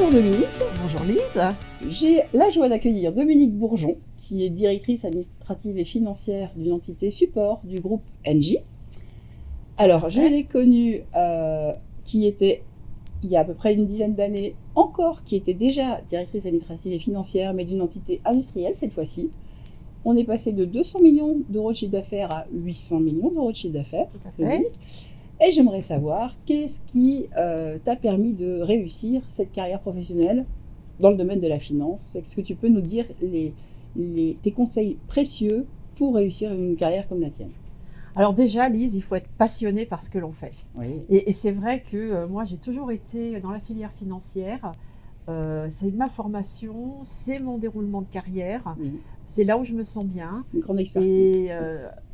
Bonjour Dominique. Bonjour Lise. J'ai la joie d'accueillir Dominique Bourgeon, qui est directrice administrative et financière d'une entité support du groupe Engie. Alors, je l'ai connue, qui était, il y a à peu près une dizaine d'années encore, qui était déjà directrice administrative et financière, mais d'une entité industrielle cette fois-ci. On est passé de 200 millions d'euros de chiffre d'affaires à 800 millions d'euros de chiffre d'affaires. Tout à fait. Et j'aimerais savoir, qu'est-ce qui t'a permis de réussir cette carrière professionnelle dans le domaine de la finance? Est-ce que tu peux nous dire tes conseils précieux pour réussir une carrière comme la tienne? Alors déjà, Lise, il faut être passionné par ce que l'on fait. Oui. Et c'est vrai que moi, j'ai toujours été dans la filière financière. C'est ma formation, c'est mon déroulement de carrière. Oui. C'est là où je me sens bien. Une grande expertise. Et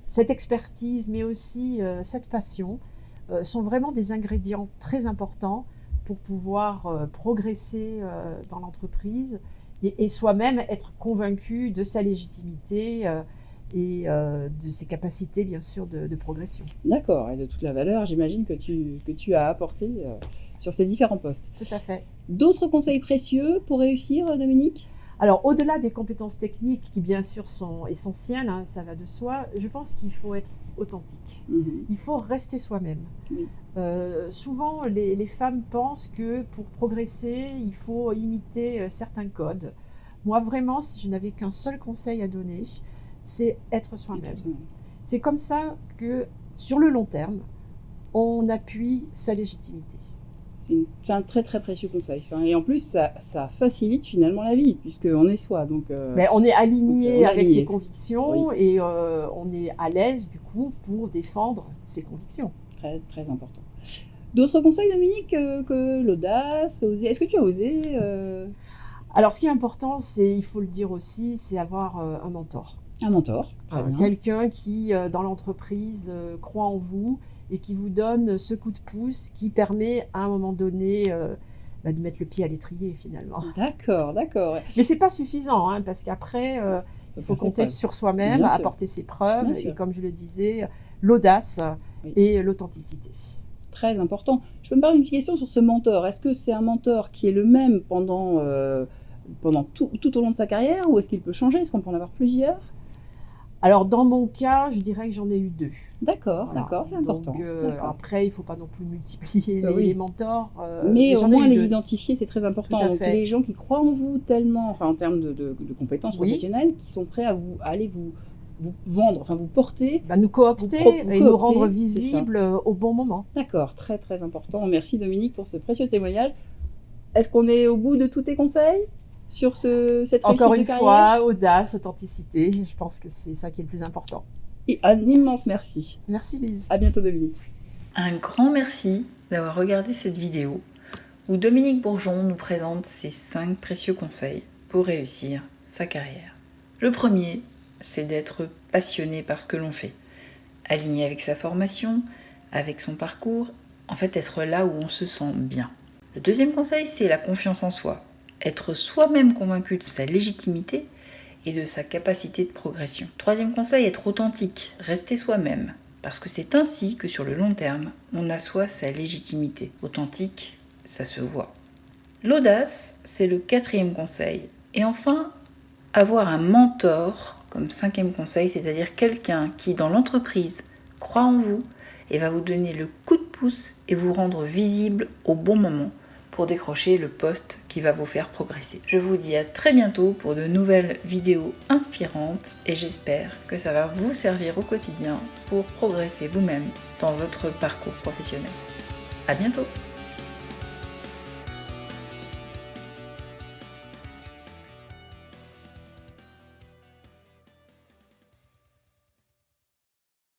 cette expertise, mais aussi cette passion, sont vraiment des ingrédients très importants pour pouvoir progresser dans l'entreprise et soi-même être convaincu de sa légitimité et de ses capacités, bien sûr, de progression. D'accord, et de toute la valeur, j'imagine, que tu as apporté sur ces différents postes. Tout à fait. D'autres conseils précieux pour réussir, Dominique? Alors, au-delà des compétences techniques qui, bien sûr, sont essentielles, hein, ça va de soi, je pense qu'il faut être authentique. Il faut rester soi-même. Oui. Souvent, les femmes pensent que pour progresser, il faut imiter certains codes. Moi, vraiment, si je n'avais qu'un seul conseil à donner, c'est être soi-même. C'est comme ça que, sur le long terme, on appuie sa légitimité. C'est un très très précieux conseil, ça. Et en plus, ça facilite finalement la vie, puisqu'on est soi. Donc, on est aligné avec aligné. ses convictions, Oui. et on est à l'aise, du coup, pour défendre ses convictions. Très très important. D'autres conseils, Dominique, que l'audace, oser? Est-ce que tu as osé Alors, ce qui est important, c'est, il faut le dire aussi, c'est avoir un mentor. Un mentor, très bien. Quelqu'un qui, dans l'entreprise, croit en vous et qui vous donne ce coup de pouce qui permet, à un moment donné, de mettre le pied à l'étrier, finalement. D'accord, d'accord. Mais ce n'est pas suffisant, hein, parce qu'après, il faut compter sur soi-même, apporter ses preuves, et comme je le disais, l'audace et l'authenticité. Très important. Je peux me permettre une question sur ce mentor. Est-ce que c'est un mentor qui est le même pendant tout au long de sa carrière, ou est-ce qu'il peut changer? Est-ce qu'on peut en avoir plusieurs? Alors, dans mon cas, je dirais que j'en ai eu 2. D'accord, Voilà. d'accord, c'est important. Donc, après, il ne faut pas non plus multiplier les mentors. Mais au moins les identifier, c'est très important. Donc, fait. les gens qui croient en vous tellement, enfin en termes de compétences professionnelles, qui sont prêts à aller vous vendre, enfin vous porter, nous coopter et nous rendre visibles au bon moment. D'accord, très très important. Merci Dominique pour ce précieux témoignage. Est-ce qu'on est au bout de tous tes conseils sur cette réussite de carrière? Encore une fois, audace, authenticité, je pense que c'est ça qui est le plus important. Et un immense merci. Merci Lise. À bientôt Dominique. Un grand merci d'avoir regardé cette vidéo où Dominique Bourgeon nous présente ses 5 précieux conseils pour réussir sa carrière. Le premier, c'est d'être passionné par ce que l'on fait, aligné avec sa formation, avec son parcours, en fait être là où on se sent bien. Le deuxième conseil, c'est la confiance en soi, être soi-même convaincu de sa légitimité et de sa capacité de progression. Troisième conseil, être authentique, rester soi-même, parce que c'est ainsi que sur le long terme, on assoit sa légitimité. Authentique, ça se voit. L'audace, c'est le 4e conseil. Et enfin, avoir un mentor comme 5e conseil, c'est-à-dire quelqu'un qui, dans l'entreprise, croit en vous et va vous donner le coup de pouce et vous rendre visible au bon moment pour décrocher le poste qui va vous faire progresser. Je vous dis à très bientôt pour de nouvelles vidéos inspirantes et j'espère que ça va vous servir au quotidien pour progresser vous-même dans votre parcours professionnel. À bientôt!